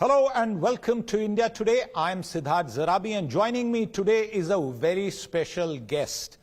Hello and welcome to India Today. I'm Siddharth Zarabi and joining me today is a very special guest,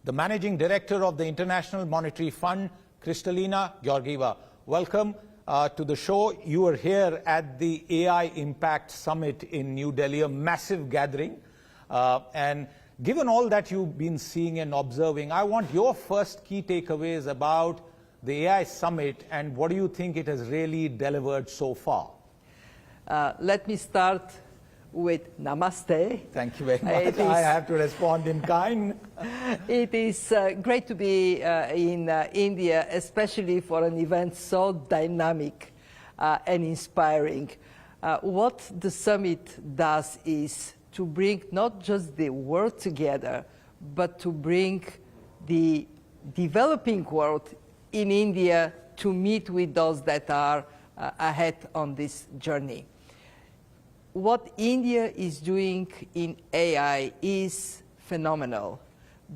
the Managing Director of the International Monetary Fund, Kristalina Georgieva. Welcome to the show. You are here at the AI Impact Summit in New Delhi, a massive gathering. And given all that you've been seeing and observing, I want your first key takeaways about the AI Summit and what do you think it has really delivered so far? Let me start with namaste. Thank you very much. I have to respond in kind. It is great to be in India, especially for an event so dynamic and inspiring. What the summit does is to bring not just the world together, but to bring the developing world in India to meet with those that are ahead on this journey. What India is doing in AI is phenomenal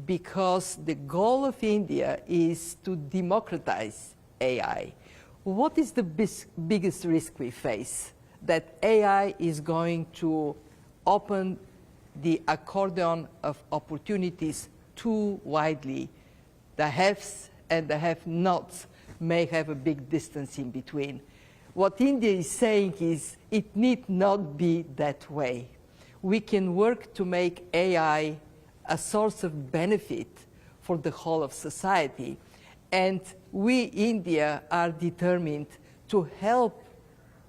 because the goal of India is to democratize AI. What is the biggest risk we face? That AI is going to open the accordion of opportunities too widely. The haves and the have-nots may have a big distance in between. What India is saying is it need not be that way. We can work to make AI a source of benefit for the whole of society. And we, India, are determined to help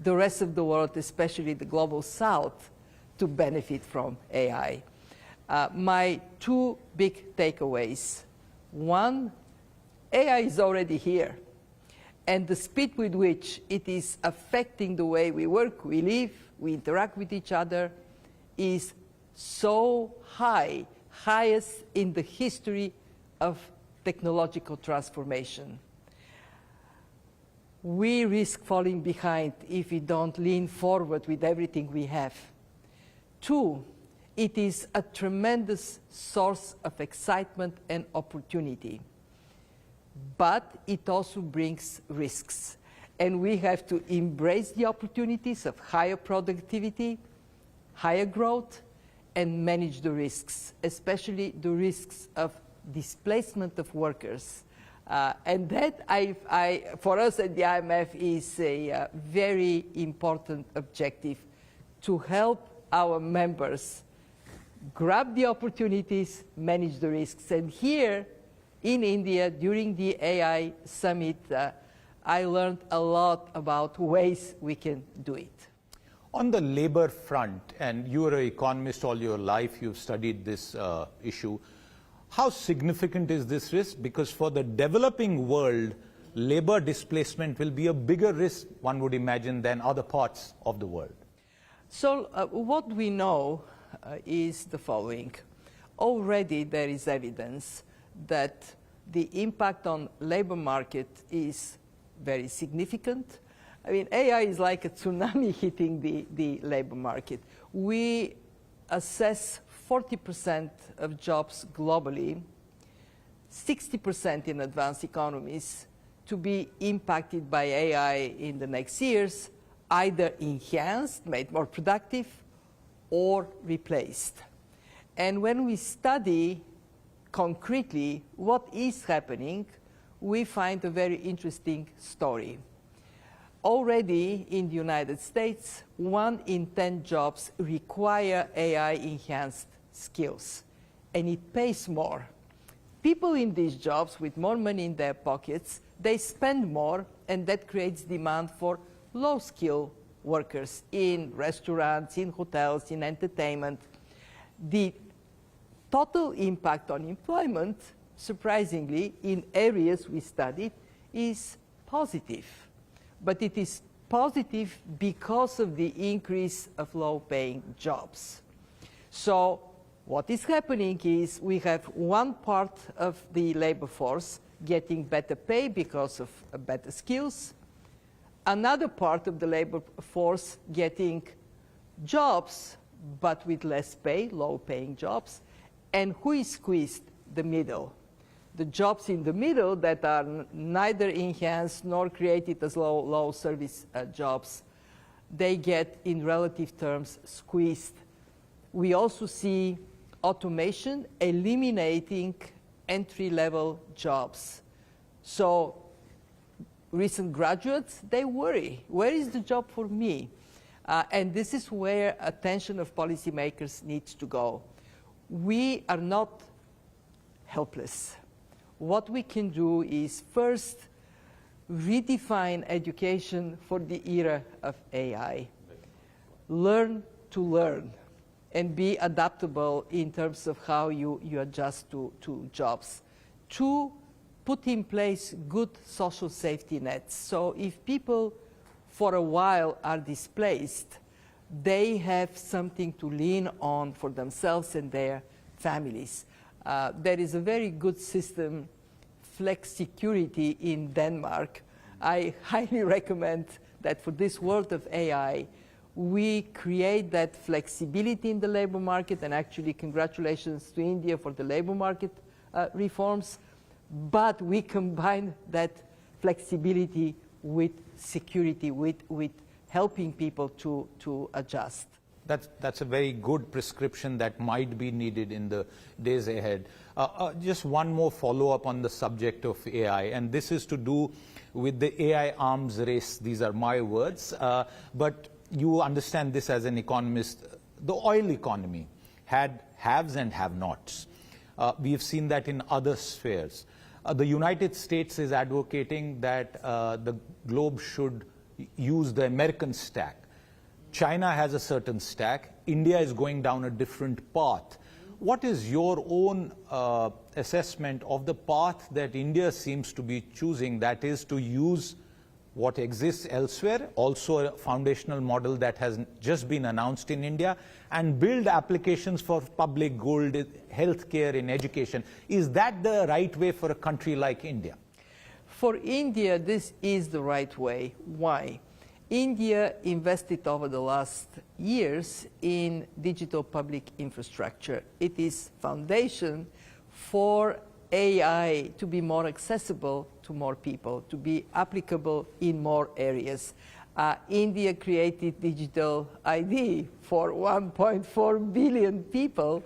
the rest of the world, especially the global south, to benefit from AI. My two big takeaways. One, AI is already here. And the speed with which it is affecting the way we work, we live, we interact with each other, is so high, highest in the history of technological transformation. We risk falling behind if we don't lean forward with everything we have. Two, it is a tremendous source of excitement and opportunity. But it also brings risks. And we have to embrace the opportunities of higher productivity, higher growth, and manage the risks, especially the risks of displacement of workers. And that, for us at the IMF, is a very important objective to help our members grab the opportunities, manage the risks. And here, in India, during the AI Summit, I learned a lot about ways we can do it. On the labor front, and you are an economist all your life, you've studied this issue, how significant is this risk? Because for the developing world, labor displacement will be a bigger risk, one would imagine, than other parts of the world. So what we know is the following. Already there is evidence that the impact on labor market is very significant. I mean, AI is like a tsunami hitting the labor market. We assess 40% of jobs globally, 60% in advanced economies, to be impacted by AI in the next years, either enhanced, made more productive, or replaced. And when we study concretely what is happening, we find a very interesting story. Already in the United States, 1 in 10 jobs require AI-enhanced skills, and it pays more. People in these jobs with more money in their pockets, they spend more, and that creates demand for low-skill workers in restaurants, in hotels, in entertainment. The total impact on employment, surprisingly, in areas we studied, is positive. But it is positive because of the increase of low-paying jobs. So what is happening is we have one part of the labor force getting better pay because of better skills, another part of the labor force getting jobs but with less pay, low-paying jobs, and who is squeezed? The middle. The jobs in the middle that are neither enhanced nor created as low service jobs, they get, in relative terms, squeezed. We also see automation eliminating entry-level jobs. So recent graduates, they worry, where is the job for me? And this is where attention of policymakers needs to go. We are not helpless. What we can do is first redefine education for the era of AI. Learn to learn and be adaptable in terms of how you adjust to jobs. Two, put in place good social safety nets. So if people for a while are displaced, they have something to lean on for themselves and their families. There is a very good system, FlexSecurity in Denmark. I highly recommend that for this world of AI, we create that flexibility in the labor market, and actually congratulations to India for the labor market reforms, but we combine that flexibility with security, with helping people to adjust. That's a very good prescription that might be needed in the days ahead. Just one more follow-up on the subject of AI, and this is to do with the AI arms race. These are my words, but you understand this as an economist. The oil economy had haves and have-nots. We've seen that in other spheres. The United States is advocating that the globe should use the American stack. China has a certain stack. India is going down a different path. What is your own assessment of the path that India seems to be choosing, that is to use what exists elsewhere, also a foundational model that has just been announced in India, and build applications for public good, healthcare, in education? Is that the right way for a country like India? For India, this is the right way. Why? India invested over the last years in digital public infrastructure. It is foundation for AI to be more accessible to more people, to be applicable in more areas. India created digital ID for 1.4 billion people,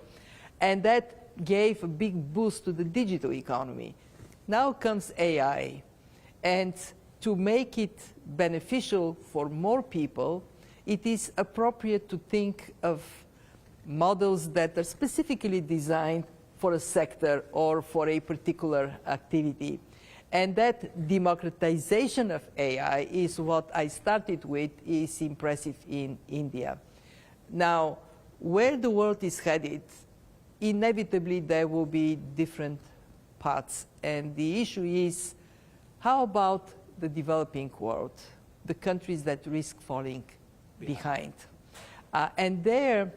and that gave a big boost to the digital economy. Now comes AI, and to make it beneficial for more people, it is appropriate to think of models that are specifically designed for a sector or for a particular activity. And that democratization of AI is what I started with, is impressive in India. Now, where the world is headed, inevitably there will be different paths. And the issue is, how about the developing world, the countries that risk falling behind? And there,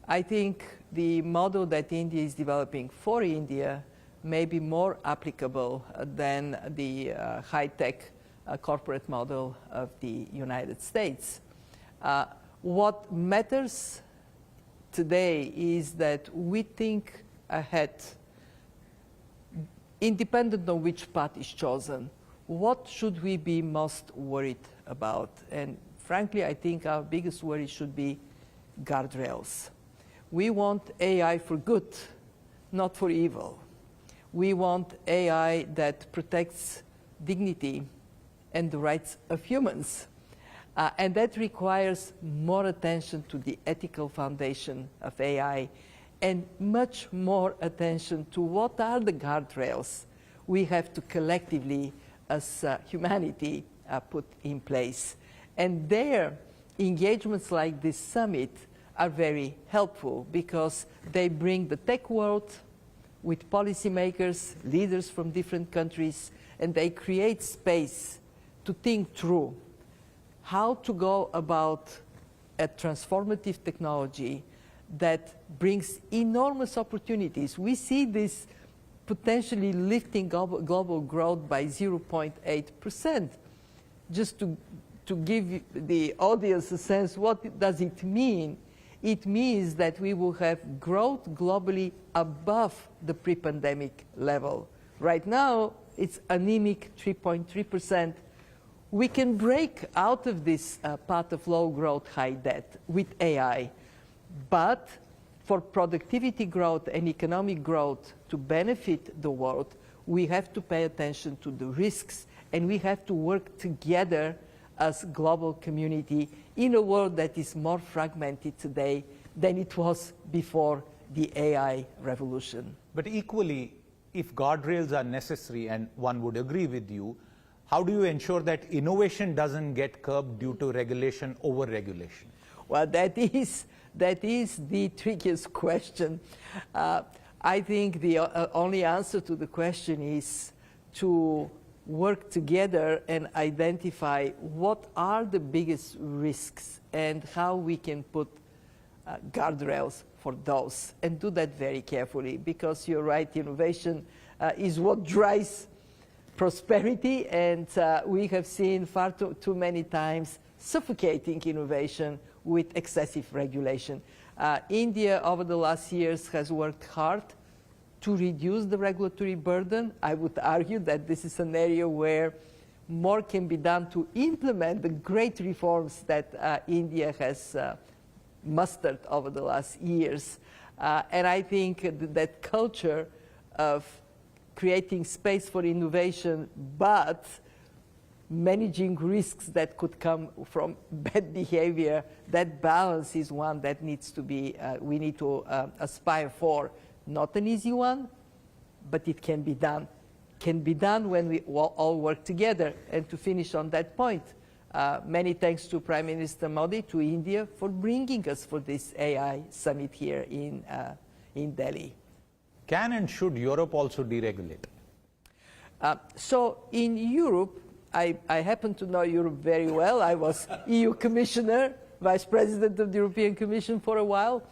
I think the model that India is developing for India may be more applicable than the high-tech corporate model of the United States. What matters today is that we think ahead, independent of which path is chosen. What should we be most worried about? And frankly, I think our biggest worry should be guardrails. We want AI for good, not for evil. We want AI that protects dignity and the rights of humans. And that requires more attention to the ethical foundation of AI and much more attention to what are the guardrails we have to collectively, as humanity, put in place. And there, engagements like this summit are very helpful because they bring the tech world with policymakers, leaders from different countries, and they create space to think through how to go about a transformative technology that brings enormous opportunities. We see this potentially lifting global growth by 0.8%. Just to give the audience a sense, what does it mean? It means that we will have growth globally above the pre-pandemic level. Right now, it's anemic 3.3%. We can break out of this path of low growth, high debt with AI. But for productivity growth and economic growth to benefit the world, we have to pay attention to the risks, and we have to work together as a global community in a world that is more fragmented today than it was before the AI revolution. But equally, if guardrails are necessary, and one would agree with you, how do you ensure that innovation doesn't get curbed due to regulation, over-regulation? Well, that is the trickiest question. I think the only answer to the question is to work together and identify what are the biggest risks and how we can put guardrails for those, and do that very carefully, because you're right, innovation is what drives prosperity, and we have seen far too many times suffocating innovation with excessive regulation. India, over the last years, has worked hard to reduce the regulatory burden. I would argue that this is an area where more can be done to implement the great reforms that India has mustered over the last years. And I think that culture of creating space for innovation, but managing risks that could come from bad behavior, that balance is one that needs to be, we need to aspire for. Not an easy one, but it can be done. Can be done when we all work together. And to finish on that point, many thanks to Prime Minister Modi, to India, for bringing us for this AI summit here in Delhi. Can and should Europe also deregulate? So in Europe, I happen to know Europe very well. I was EU Commissioner, Vice President of the European Commission for a while.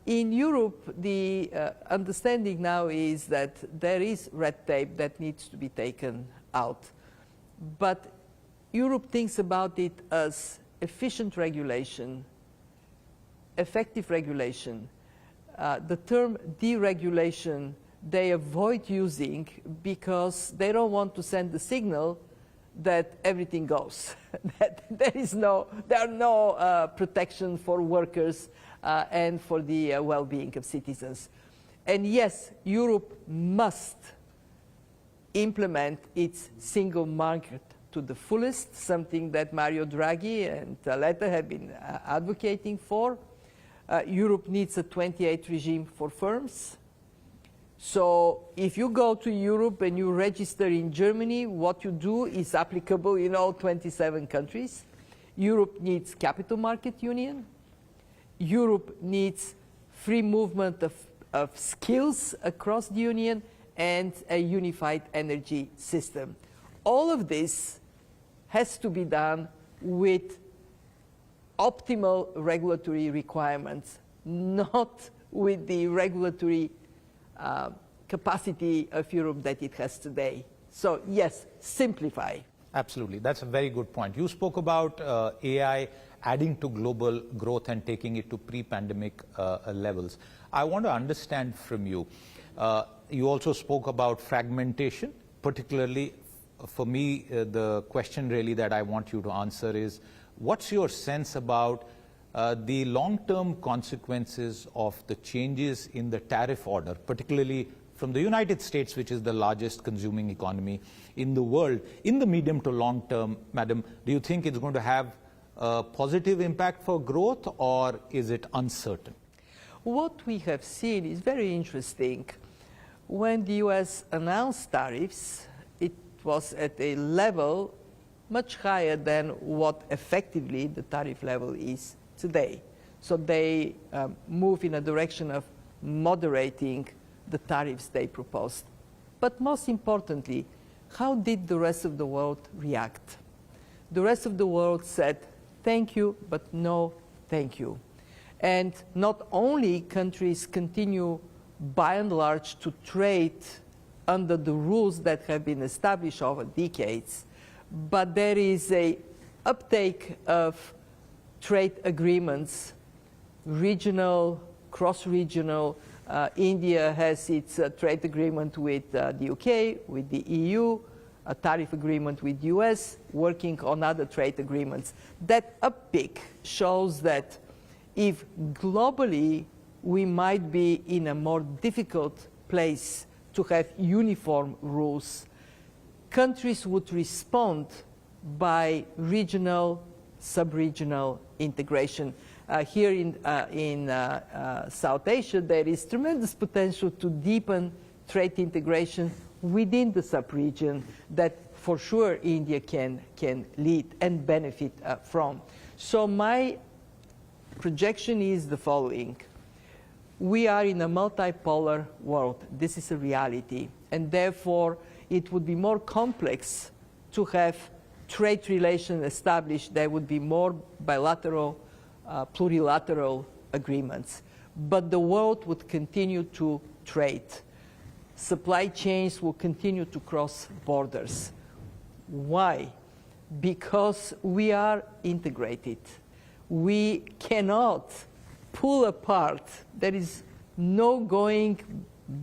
In Europe, the understanding now is that there is red tape that needs to be taken out. But Europe thinks about it as efficient regulation, effective regulation. The term deregulation they avoid using because they don't want to send the signal that everything goes, that there are no protection for workers and for the well-being of citizens. And yes, Europe must implement its single market to the fullest, something that Mario Draghi and Letta have been advocating for. Europe needs a 28 regime for firms. So if you go to Europe and you register in Germany, what you do is applicable in all 27 countries. Europe needs capital market union. Europe needs free movement of skills across the union and a unified energy system. All of this has to be done with optimal regulatory requirements, not with the regulatory capacity of Europe that it has today. So yes, simplify. Absolutely, that's a very good point. You spoke about AI adding to global growth and taking it to pre-pandemic levels. I want to understand from you, you also spoke about fragmentation, particularly for me, the question really that I want you to answer is, what's your sense about the long-term consequences of the changes in the tariff order, particularly from the United States, which is the largest consuming economy in the world, in the medium to long term, Madam? Do you think it's going to have a positive impact for growth, or is it uncertain? What we have seen is very interesting. When the US announced tariffs, it was at a level much higher than what effectively the tariff level is today. So they move in a direction of moderating the tariffs they proposed. But most importantly, how did the rest of the world react? The rest of the world said, thank you, but no thank you. And not only countries continue by and large to trade under the rules that have been established over decades, but there is an uptake of trade agreements, regional, cross-regional. India has its trade agreement with the UK, with the EU. a tariff agreement with US, working on other trade agreements. That uptick shows that if globally we might be in a more difficult place to have uniform rules, countries would respond by regional, sub-regional integration. Here in South Asia, there is tremendous potential to deepen trade integration within the sub-region that for sure India can lead and benefit from. So my projection is the following. We are in a multipolar world. This is a reality. And therefore, it would be more complex to have trade relations established. There would be more bilateral, plurilateral agreements. But the world would continue to trade. Supply chains will continue to cross borders. Why? Because we are integrated. We cannot pull apart. There is no going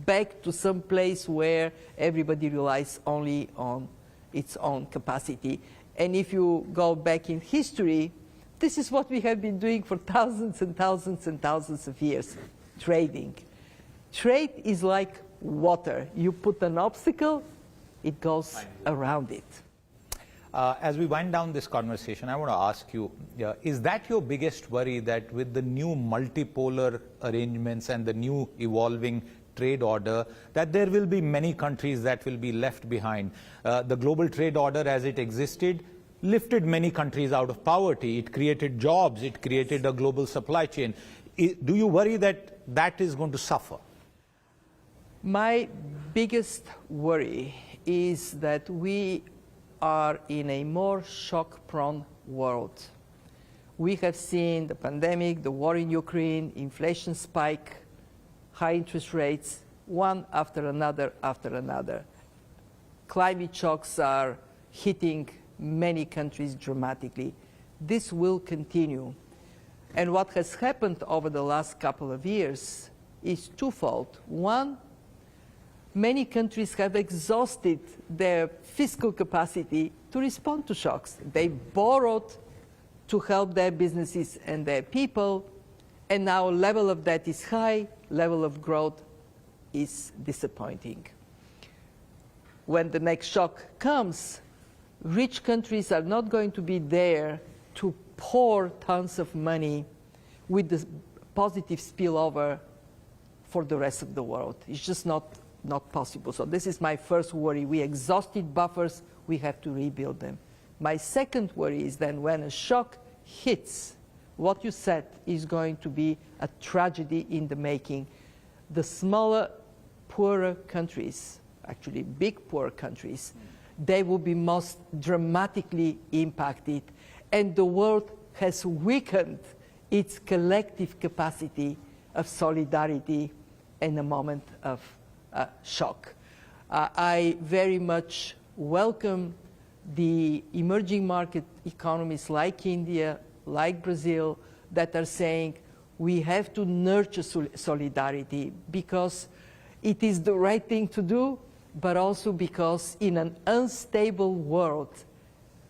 back to some place where everybody relies only on its own capacity. And if you go back in history, this is what we have been doing for thousands and thousands and thousands of years, trading. Trade is like water. You put an obstacle, it goes around it. As we wind down this conversation, I want to ask you, is that your biggest worry, that with the new multipolar arrangements and the new evolving trade order, that there will be many countries that will be left behind? The global trade order as it existed lifted many countries out of poverty. It created jobs. It created a global supply chain. Do you worry that that is going to suffer? My biggest worry is that we are in a more shock-prone world. We have seen the pandemic, the war in Ukraine, inflation spike, high interest rates, one after another after another. Climate shocks are hitting many countries dramatically. This will continue. And what has happened over the last couple of years is twofold. One, many countries have exhausted their fiscal capacity to respond to shocks. They borrowed to help their businesses and their people, and now level of debt is high, level of growth is disappointing. When the next shock comes, rich countries are not going to be there to pour tons of money with the positive spillover for the rest of the world. It's just not possible. So this is my first worry. We exhausted buffers, we have to rebuild them. My second worry is then when a shock hits, what you said is going to be a tragedy in the making. The smaller, poorer countries, actually big poor countries, they will be most dramatically impacted. And the world has weakened its collective capacity of solidarity in a moment of shock. I very much welcome the emerging market economies like India, like Brazil, that are saying we have to nurture solidarity because it is the right thing to do, but also because in an unstable world,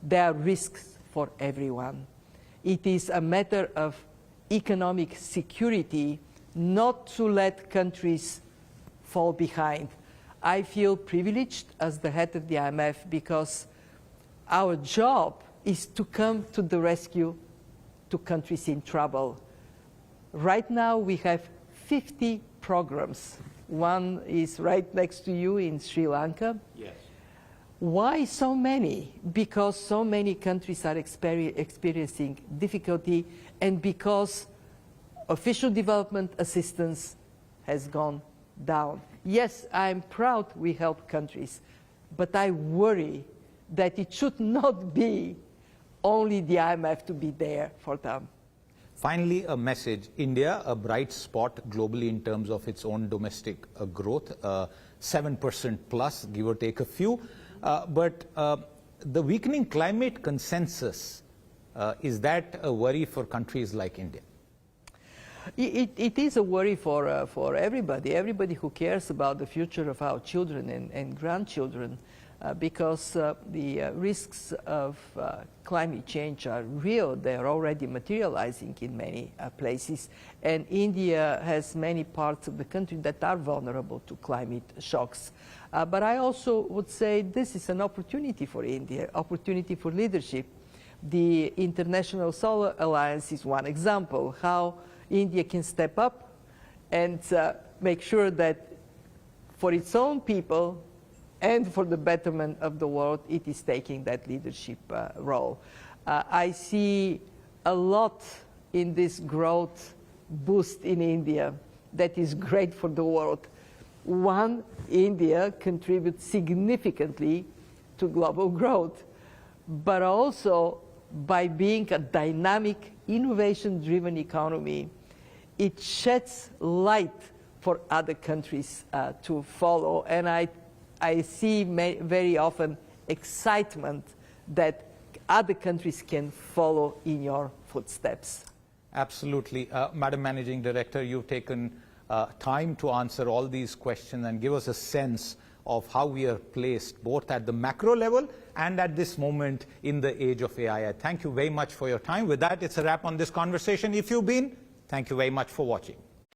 there are risks for everyone. It is a matter of economic security not to let countries fall behind. I feel privileged as the head of the IMF because our job is to come to the rescue to countries in trouble. Right now we have 50 programs. One is right next to you in Sri Lanka. Yes. Why so many? Because so many countries are experiencing difficulty and because official development assistance has gone down. Yes, I'm proud we help countries, but I worry that it should not be only the IMF to be there for them. Finally, a message. India, a bright spot globally in terms of its own domestic growth, 7% plus, give or take a few. But the weakening climate consensus, is that a worry for countries like India? It is a worry for everybody who cares about the future of our children and grandchildren. because the risks of climate change are real. They are already materializing in many places. And India has many parts of the country that are vulnerable to climate shocks. But I also would say this is an opportunity for India, opportunity for leadership. The International Solar Alliance is one example, how India can step up and make sure that for its own people and for the betterment of the world, it is taking that leadership role. I see a lot in this growth boost in India that is great for the world. One, India contributes significantly to global growth, but also by being a dynamic, innovation-driven economy, it sheds light for other countries to follow. And I see very often excitement that other countries can follow in your footsteps. Absolutely. Madam Managing Director, you've taken time to answer all these questions and give us a sense of how we are placed both at the macro level and at this moment in the age of AI. Thank you very much for your time. With that, it's a wrap on this conversation. If you've been, thank you very much for watching.